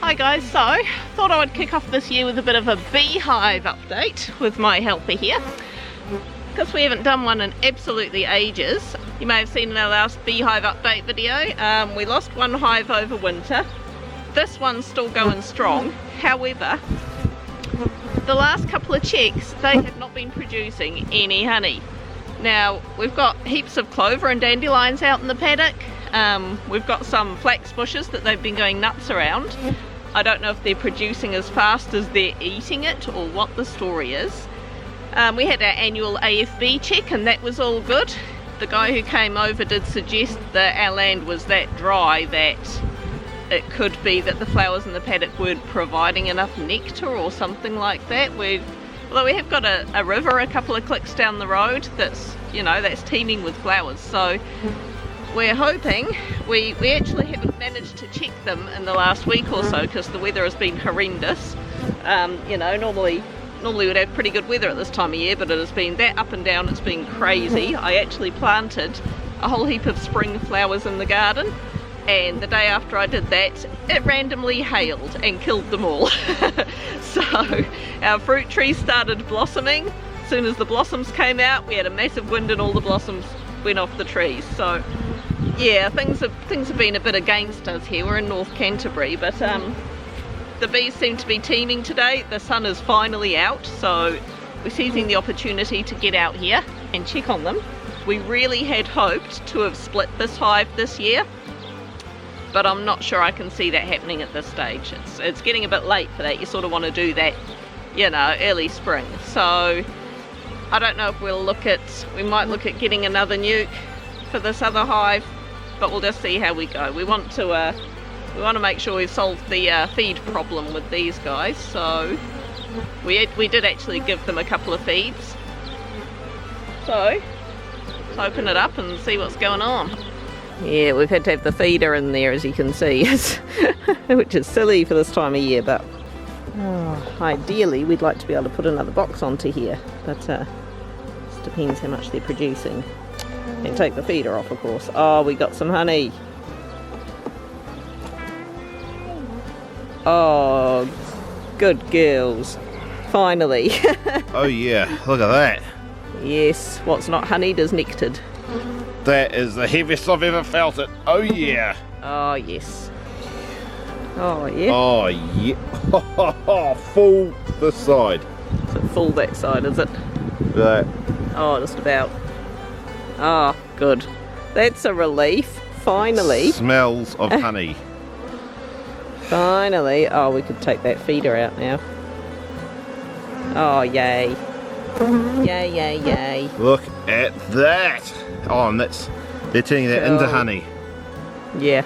Hi guys, so thought I would kick off this year with a bit of a beehive update with my helper here, because we haven't done one in absolutely ages. You may have seen in our last beehive update video, we lost one hive over winter. This one's still going strong. However, the last couple of checks, they have not been producing any honey. Now, we've got heaps of clover and dandelions out in the paddock. We've got some flax bushes that they've been going nuts around. I don't know if they're producing as fast as they're eating it or what the story is. We had our annual AFB check and that was all good. The guy who came over did suggest that our land was that dry that it could be that the flowers in the paddock weren't providing enough nectar or something like that. Although we have got a river a couple of clicks down the road that's, that's teeming with flowers. So we're hoping, we actually haven't managed to check them in the last week or so because the weather has been horrendous. Normally we'd have pretty good weather at this time of year, but it has been that up and down, it's been crazy. I actually planted a whole heap of spring flowers in the garden, and the day after I did that, it randomly hailed and killed them all. So our fruit trees started blossoming. As soon as the blossoms came out, we had a massive wind and all the blossoms went off the trees. So yeah, things have been a bit against us here. We're in North Canterbury, but the bees seem to be teeming today. The sun is finally out, so we're seizing the opportunity to get out here and check on them. We really had hoped to have split this hive this year, but I'm not sure I can see that happening at this stage. It's getting a bit late for that. You sort of want to do that, early spring. So I don't know if we might look at getting another nuke for this other hive, but we'll just see how we go. We want to make sure we've solved the feed problem with these guys. So we did actually give them a couple of feeds. So let's open it up and see what's going on. Yeah, we've had to have the feeder in there, as you can see, which is silly for this time of year, but ideally we'd like to be able to put another box onto here, but it depends how much they're producing. And take the feeder off, of course. Oh, we got some honey. Oh, good girls. Finally. Oh yeah, look at that. Yes, what's not honeyed is nectared. That is the heaviest I've ever felt it. Oh yeah. Oh yes. Oh yeah. Oh yeah. Full this side. Is it full that side, is it? That. Oh, just about. Oh, good. That's a relief. Finally. Smells of honey. Finally. Oh, we could take that feeder out now. Oh, yay. Yay, yay, yay. Look at that. Oh, and they're turning that into honey. Yeah.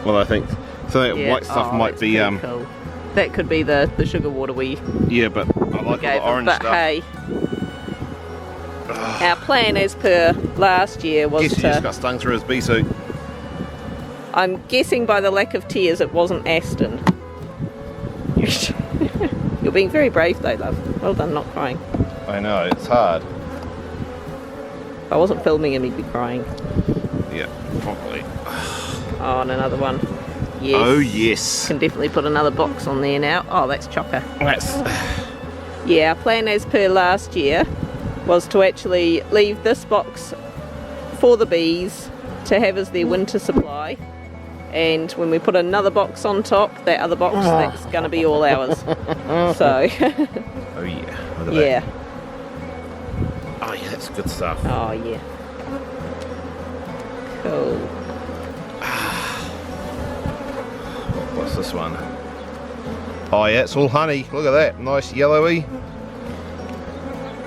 Well, I think so. That white stuff might be cool. That could be the sugar water we. Yeah, but I like the orange but stuff. Hey, our plan as per last year was Guess he just got stung through his bee suit. I'm guessing by the lack of tears it wasn't Aston. You're being very brave though, love. Well done not crying. I know, it's hard. If I wasn't filming him, he'd be crying. Yeah, probably. Oh, and another one. Yes. Oh, yes. Can definitely put another box on there now. Oh, that's chocker. That's... Yeah, our plan as per last year was to actually leave this box for the bees to have as their winter supply. And when we put another box on top, that other box, that's going to be all ours. So... Oh, yeah. Look at yeah. that. Oh yeah, that's good stuff. Oh yeah. Cool. What's this one? Oh yeah, it's all honey. Look at that, nice yellowy.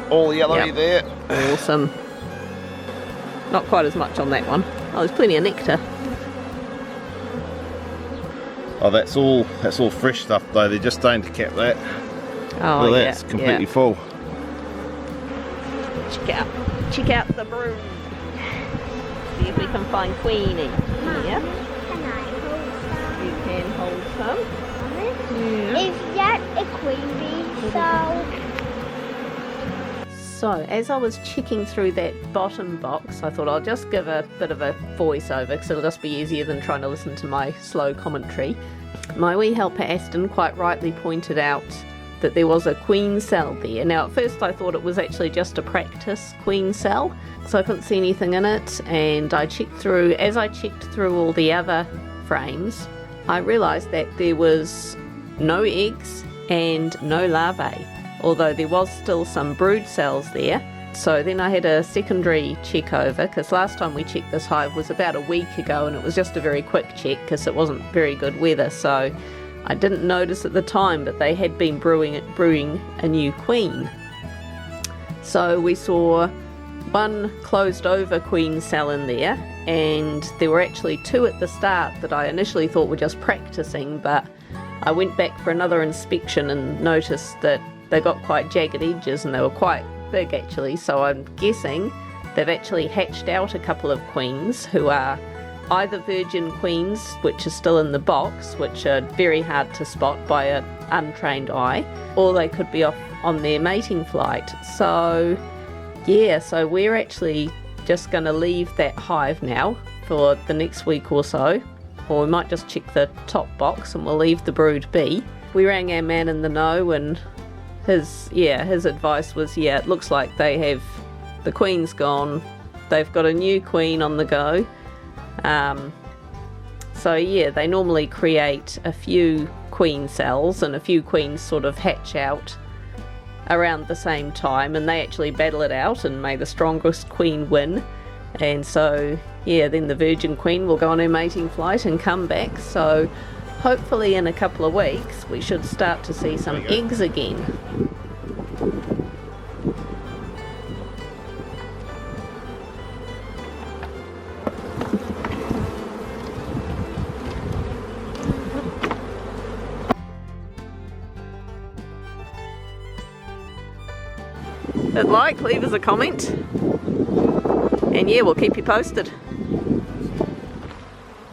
All yellowy there. Awesome. Not quite as much on that one. Oh, there's plenty of nectar. Oh, that's all fresh stuff though. They're just starting to cap that. Oh look at yeah. that, it's completely full. Check out the broom. See if we can find Queenie. Yeah. You can hold some. Yeah. Is that a queen bee cell? So, as I was checking through that bottom box, I thought I'll just give a bit of a voiceover because it'll just be easier than trying to listen to my slow commentary. My wee helper Aston quite rightly pointed out that there was a queen cell there. Now at first I thought it was actually just a practice queen cell, so I couldn't see anything in it, and as I checked through all the other frames, I realised that there was no eggs and no larvae, although there was still some brood cells there. So then I had a secondary check over, because last time we checked this hive was about a week ago, and it was just a very quick check because it wasn't very good weather, so I didn't notice at the time, but they had been brewing a new queen. So we saw one closed over queen cell in there, and there were actually two at the start that I initially thought were just practicing, but I went back for another inspection and noticed that they got quite jagged edges and they were quite big actually, so I'm guessing they've actually hatched out a couple of queens who are either virgin queens, which are still in the box, which are very hard to spot by an untrained eye, or they could be off on their mating flight. So yeah, so we're actually just going to leave that hive now for the next week or so, or we might just check the top box and we'll leave the brood be. We rang our man in the know, and his advice was, it looks like the queen's gone, they've got a new queen on the go. So yeah, they normally create a few queen cells, and a few queens sort of hatch out around the same time, and they actually battle it out, and may the strongest queen win. And so yeah, then the virgin queen will go on her mating flight and come back. So hopefully in a couple of weeks we should start to see some eggs again. Leave us a comment, and yeah, we'll keep you posted.